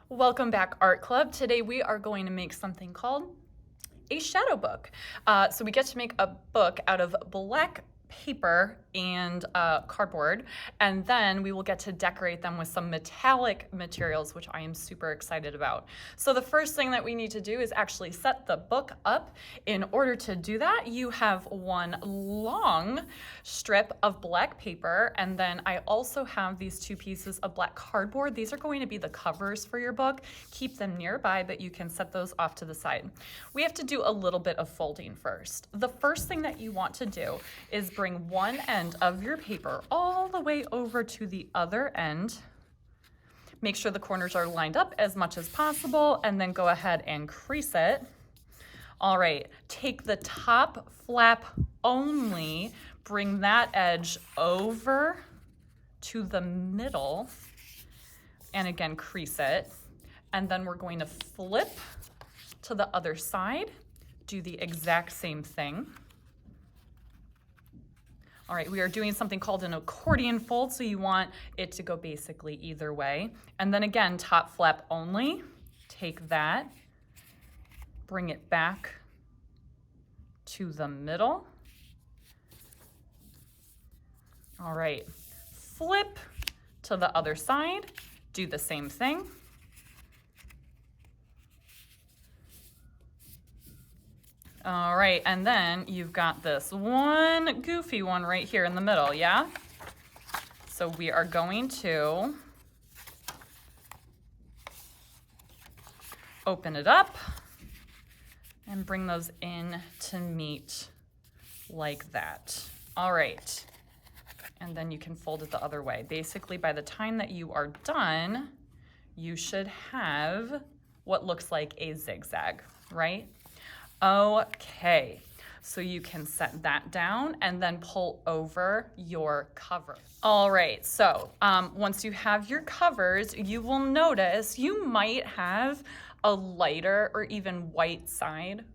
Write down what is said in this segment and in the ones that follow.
Welcome back, Art Club. Today we are going to make something called a shadow book. So we get to make a book out of black paper and cardboard, and then we will get to decorate them with some metallic materials, which I am super excited about. So the first thing that we need to do is actually set the book up. In order to do that, you have one long strip of black paper, and then I also have these two pieces of black cardboard. These are going to be the covers for your book. Keep them nearby, but you can set those off to the side. We have to do a little bit of folding first. The first thing that you want to do is bring one end of your paper all the way over to the other end. Make sure the corners are lined up as much as possible, and then go ahead and crease it. All right, take the top flap only, bring that edge over to the middle, and again, crease it. And then we're going to flip to the other side, do the exact same thing. All right, we are doing something called an accordion fold, so you want it to go basically either way. And then again, top flap only, take that, bring it back to the middle. All right, flip to the other side, do the same thing. All right, and then you've got this one goofy one right here in the middle, yeah? So we are going to open it up and bring those in to meet like that. All right, and then you can fold it the other way. Basically, by the time that you are done, you should have what looks like a zigzag, right? Okay, so you can set that down and then pull over your cover. All right, so once you have your covers, you will notice you might have a lighter or even white side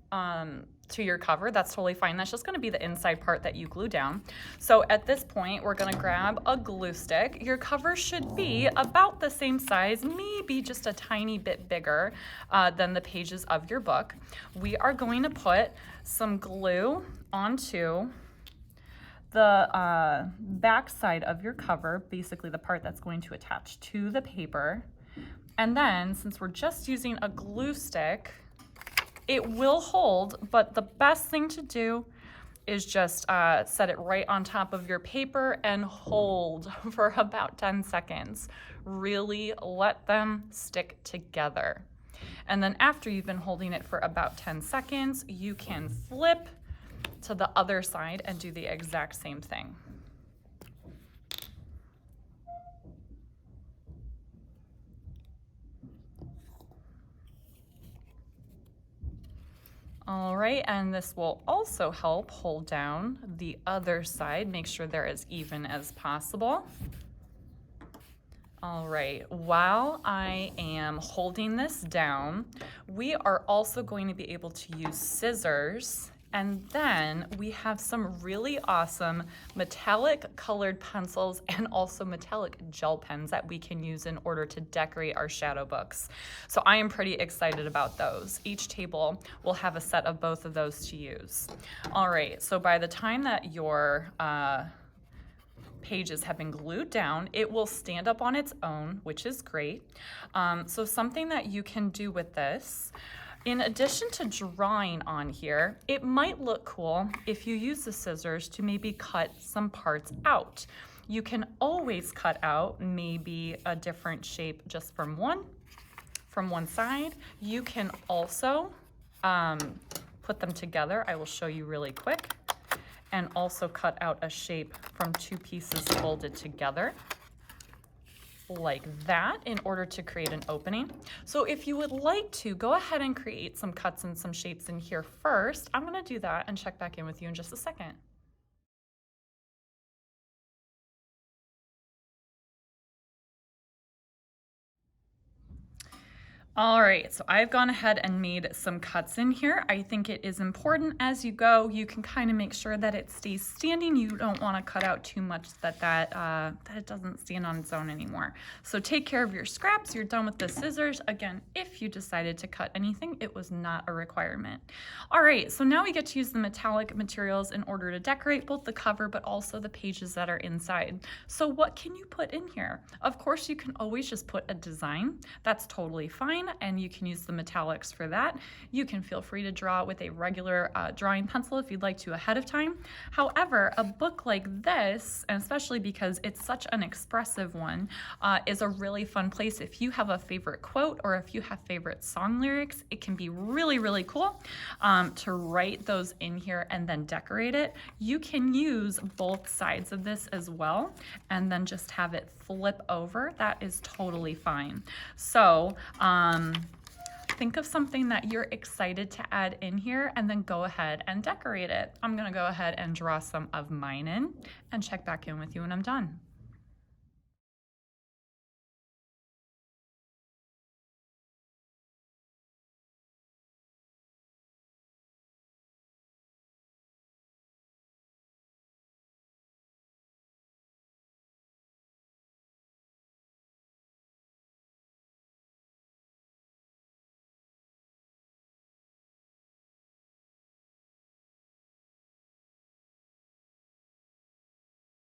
to your cover. That's totally fine. That's just going to be the inside part that you glue down. So at this point, we're going to grab a glue stick. Your cover should be about the same size, maybe just a tiny bit bigger than the pages of your book. We are going to put some glue onto the back side of your cover, basically the part that's going to attach to the paper. And then, since we're just using a glue stick, it will hold, but the best thing to do is just set it right on top of your paper and hold for about 10 seconds. Really let them stick together. And then after you've been holding it for about 10 seconds, you can flip to the other side and do the exact same thing. All right, and this will also help hold down the other side. Make sure they're as even as possible. All right, while I am holding this down, we are also going to be able to use scissors, and then we have some really awesome metallic colored pencils and also metallic gel pens that we can use in order to decorate our shadow books. So I am pretty excited about those. Each table will have a set of both of those to use. All right, so by the time that your pages have been glued down, it will stand up on its own, which is great. So something that you can do with this, in addition to drawing on here, it might look cool if you use the scissors to maybe cut some parts out. You can always cut out maybe a different shape just from one side. You can also put them together. I will show you really quick. And also cut out a shape from two pieces folded together like that in order to create an opening. So if you would like to, go ahead and create some cuts and some shapes in here first. I'm gonna do that and check back in with you in just a second. All right, so I've gone ahead and made some cuts in here. I think it is important as you go, you can kind of make sure that it stays standing. You don't want to cut out too much that it doesn't stand on its own anymore. So take care of your scraps. You're done with the scissors. Again, if you decided to cut anything, it was not a requirement. All right, so now we get to use the metallic materials in order to decorate both the cover but also the pages that are inside. So what can you put in here? Of course, you can always just put a design. That's totally fine, and you can use the metallics for that. You can feel free to draw with a regular drawing pencil if you'd like to ahead of time. However, a book like this, and especially because it's such an expressive one, is a really fun place. If you have a favorite quote or if you have favorite song lyrics, it can be really, really cool to write those in here and then decorate it. You can use both sides of this as well and then just have it flip over. That is totally fine. So think of something that you're excited to add in here and then go ahead and decorate it. I'm gonna go ahead and draw some of mine in and check back in with you when I'm done.